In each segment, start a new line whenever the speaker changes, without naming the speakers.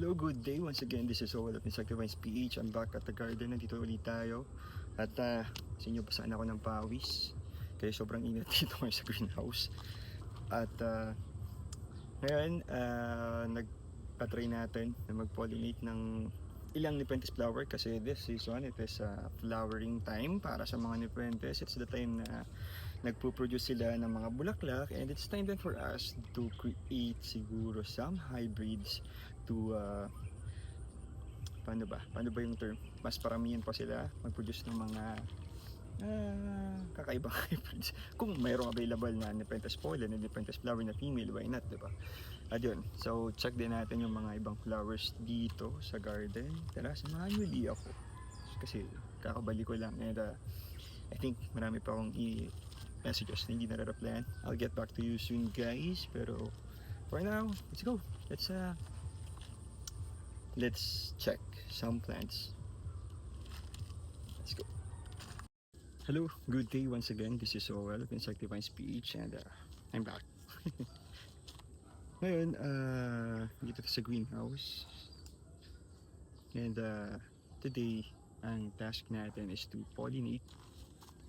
Hello, good day. Once again, this is Owen of Insective Vines PH. I'm back at the garden. Nandito ulit tayo. At sa inyo pasaan ako ng pawis. Kaya sobrang init dito ngayon sa greenhouse. At ngayon, nagpatry natin na mag-pollinate ng ilang Nepenthes flower. Kasi this season, it is flowering time para sa mga Nepenthes. It's the time na nagpo-produce sila ng mga bulaklak. And it's time then for us to create siguro some hybrids to paano ba yung term, mas paramihan pa sila mag-produce ng mga kakaibang hybrids kung mayroong available na Nepenthes pollen and Nepenthes flower na female, why not, diba? At yun, so check din natin yung mga ibang flowers dito sa garden. Tara, samahan nyo di ako kasi kakabalik ko lang and I think marami pa akong messages na hindi na-replyan. I'll get back to you soon, guys, pero for now, let's go. Let's check some plants. Let's go. Hello, good day once again. This is Owen of Insective Vines PH and I'm back. Ngayon, dito sa greenhouse. And today, ang task natin is to pollinate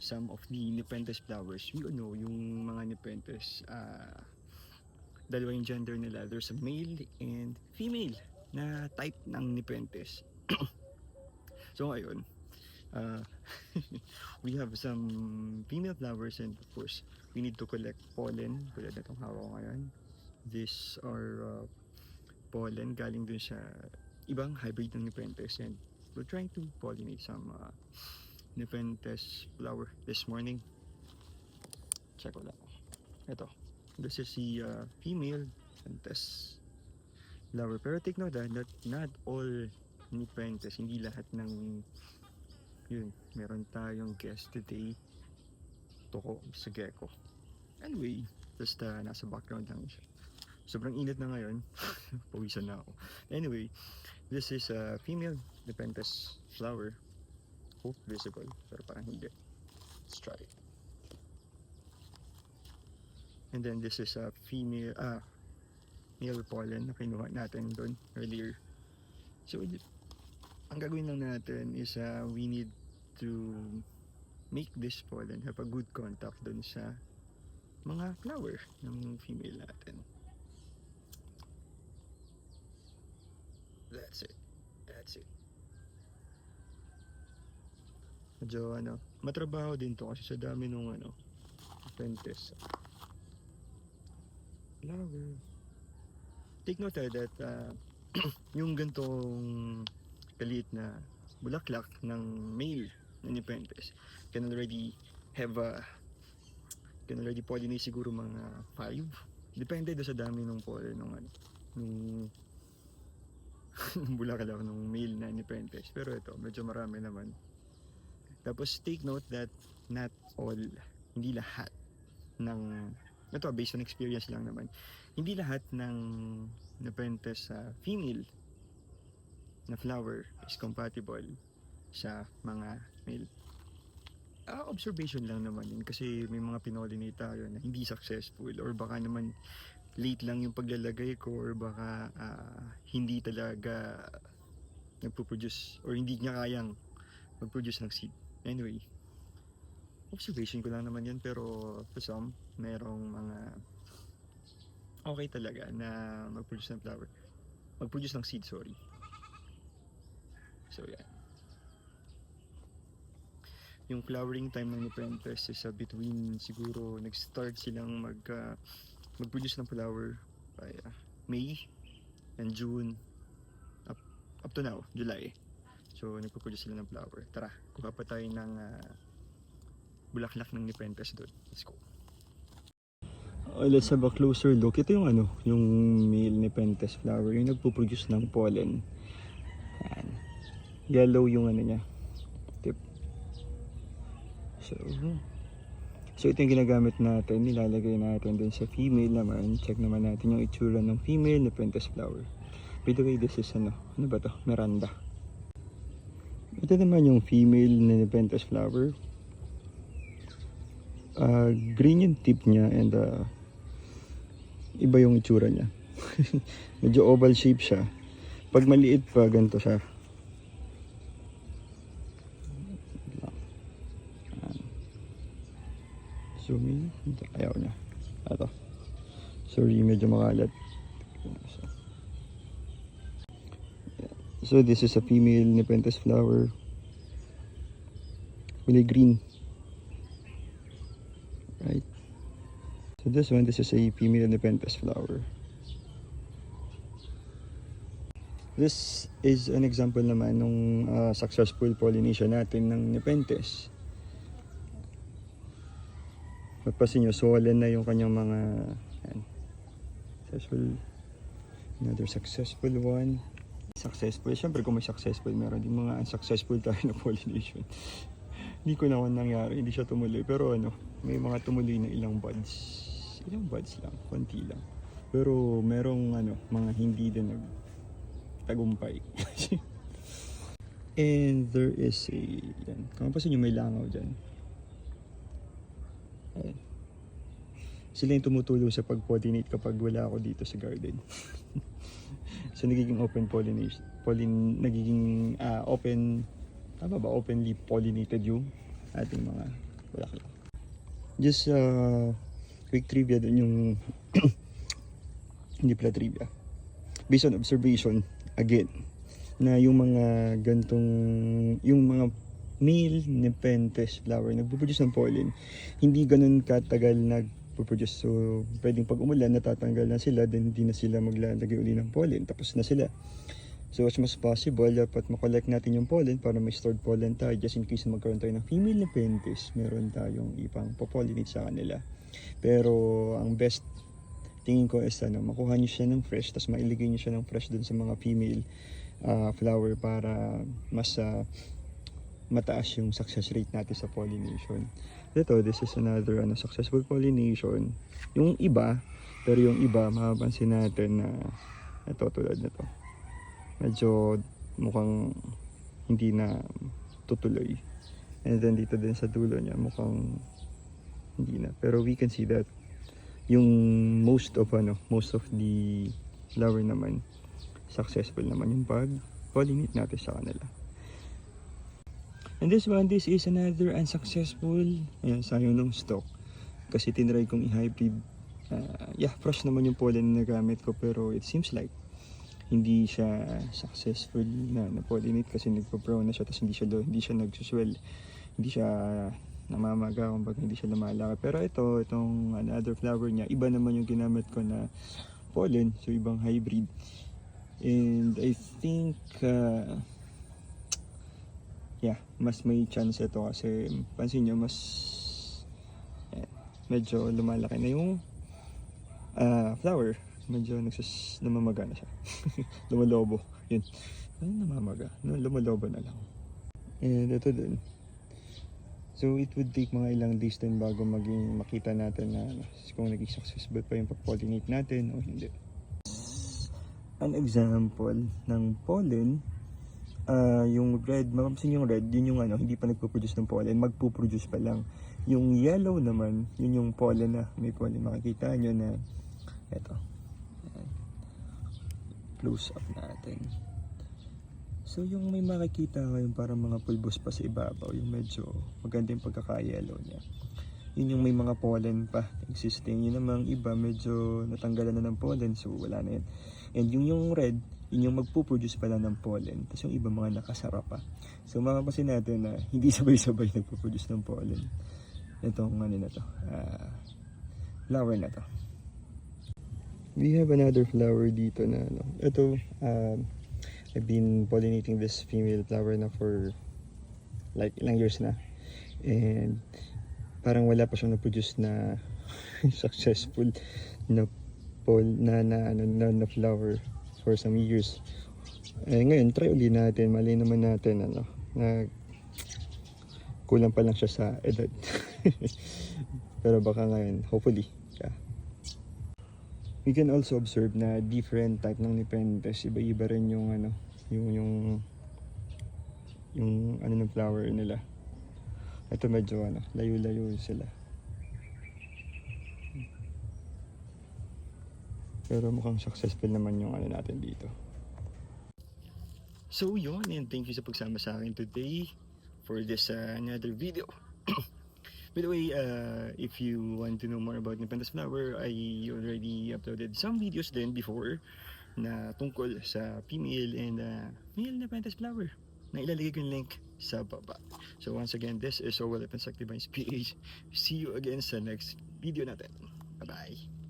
some of the Nepenthes flowers. We all know yung mga Nepenthes, dalawa yung gender nila. There's a male and female na type ng Nepenthes. So ngayon, we have some female flowers and of course we need to collect pollen. Tulad na itong hawak ko ngayon. These are pollen galing dun sa ibang hybrid ng Nepenthes and we're trying to pollinate some Nepenthes flower this morning. Check ko lang. Ito, this is the female Nepenthes flower. Pero take note that not all Nepenthes, hindi lahat ng yun, meron tayong guest today, Toko sa gecko. Anyway, just nasa background lang siya. Sobrang init na ngayon. Pawisan na ako. Anyway, this is a female Nepenthes flower. Hope visible, pero parang hindi. Let's try it. And then this is a female male pollen na kinuha natin doon earlier. So ang gagawin lang natin is we need to make this pollen have a good contact doon sa mga flower ng female natin. That's it. Medyo matrabaho din to kasi sa dami nung Nepenthes flower. Take note that yung gantong kalit na bulaklak ng male na Nepenthes can already pollinate siguro mga 5. Depende do sa dami ng pollen nung bulaklak ng male na Nepenthes. Pero ito, medyo marami naman. Tapos take note that not all, hindi lahat ng, ito based on experience lang naman, hindi lahat ng Nepenthes female na flower is compatible sa mga male. Observation lang naman yun kasi may mga pinollinate tayo na hindi successful or baka naman late lang yung paglalagay ko or baka hindi talaga nagpo-produce or hindi niya kayang mag-produce ng seed. Anyway, observation ko lang naman yun, pero for some, merong mga okay talaga na mag-produce ng flower. Mag-produce ng seed, sorry. So yan. Yung flowering time ng Nepenthes is between siguro nag-start silang mag-produce ng flower by May and June up to now, July. So nagpo-produce sila ng flower. Tara, kuha pa tayo ng bulaklak ng Nepenthes doon. Let's go. Let's have a closer look. Ito yung yung male Nepenthes flower, yung nagpo-produce ng pollen. Yan. Yellow yung niya, tip. So ito yung ginagamit natin, nilalagay natin din sa female naman. Check naman natin yung itsura ng female Nepenthes flower. By the way, this is ano ba to? Miranda. Ito naman yung female na Nepenthes flower. Green yung tip niya and iba yung itsura niya. Medyo oval shape siya. Pag maliit pa, ganito siya. Zoom in. Ayaw niya. Ito. Sorry, medyo makalat. So this is a female Nepenthes flower. Kulay green. Right? So this is a female Nepenthes flower. This is an example naman ng successful pollination natin ng Nepenthes. Magpasin nyo, swollen na yung kanyang mga successful. Another successful one. Successful. Siyempre kung may successful, meron din mga unsuccessful tayo na pollination. Hindi ko naman nangyari, hindi siya tumuloy. Pero may mga tumuloy na ilang buds. Ilang buds lang, konti lang. Pero merong mga hindi din nagtagumpay. And there is yan. Kung mapasin nyo, may langaw dyan. Ayan. Sila yung tumutulong sa pag-pollinate kapag wala ako dito sa garden. So nagiging open pollination, nagiging openly pollinated yung ating mga bulaklak. Just quick trivia dun yung hindi pala trivia. Based on observation, again, na yung mga gantong, yung mga male Nepenthes flower nagpo-produce ng pollen, hindi ganun katagal nagpo-produce. So pwedeng pag umulan natatanggal na sila, then hindi na sila maglalagay uli ng pollen, tapos na sila. So as much as possible, dapat makollect natin yung pollen para may stored pollen tayo, just in case na magkaroon tayo ng female Nepenthes, meron tayong ipang popollinate sa kanila. Pero ang best tingin ko is makuha nyo siya ng fresh, tapos mailigay nyo siya ng fresh dun sa mga female flower para mas mataas yung success rate natin sa pollination. This is another successful pollination. Yung iba, pero yung iba, mapapansin natin na ito, tulad nito. Medyo mukhang hindi na tutuloy. And then dito din sa dulo niya, mukhang hindi na. Pero we can see that yung most of the flower naman, successful naman yung pag-pollinate natin sa kanila. And this is another unsuccessful. Ayan, sayang nung stock. Kasi tinry kong i-hybrid. Fresh naman yung pollen na nagamit ko, pero it seems like hindi siya successful na pollinate kasi nagpo-brown na siya, tapos hindi siya nagsuswell. Hindi siya namamaga, kumbaga hindi siya lumalaki. Pero itong another flower niya, iba naman yung ginamit ko na pollen, so ibang hybrid. And I think mas may chance ito kasi pansin nyo, mas medyo lumalaki na yung flower. Medyo namamaga na siya. Lumalobo. Yun. Namamaga. Lumalobo na lang. And ito din. So it would take mga ilang days din bago makita natin na kung naging successful pa yung pag-pollinate natin o hindi. An example ng pollen, yung red, mapapansin yung red, yun yung hindi pa nagpo-produce ng pollen, magpo-produce pa lang. Yung yellow naman, yun yung pollen na, may pollen. Makikita nyo na eto. Close up natin. So yung may makikita ngayon parang mga pulbos pa sa ibabaw, yung medyo maganda yung pagkaka-yellow niya. Yun yung may mga pollen pa existing. Yun namang iba medyo natanggalan na ng pollen, so wala na yun. And yung red, yun yung magpo-produce pala ng pollen. Tapos yung iba mga nakasara pa. So mapapansin natin na hindi sabay-sabay nagpo-produce ng pollen. Itong na to, flower na to. We have another flower dito na ito, I've been pollinating this female flower na for like ilang years na. And parang wala pa siyang na-produce na successful na flower for some years. Ngayon try ulit natin, mali naman natin na kulang pa lang siya sa edad. Pero baka ngayon, hopefully, we can also observe na different type ng Nepenthes, iba-iba rin yung ng flower nila. Ito medyo layo-layo sila. Pero mukhang successful naman yung natin dito. So yun, and thank you sa pagsama sa akin today for this another video. By the way, if you want to know more about Nepenthes flower, I already uploaded some videos then before na tungkol sa female and male Nepenthes flower na ilalagay ko yung link sa baba. So once again, this is Owel Epensactivines PH. See you again sa next video natin. Bye-bye!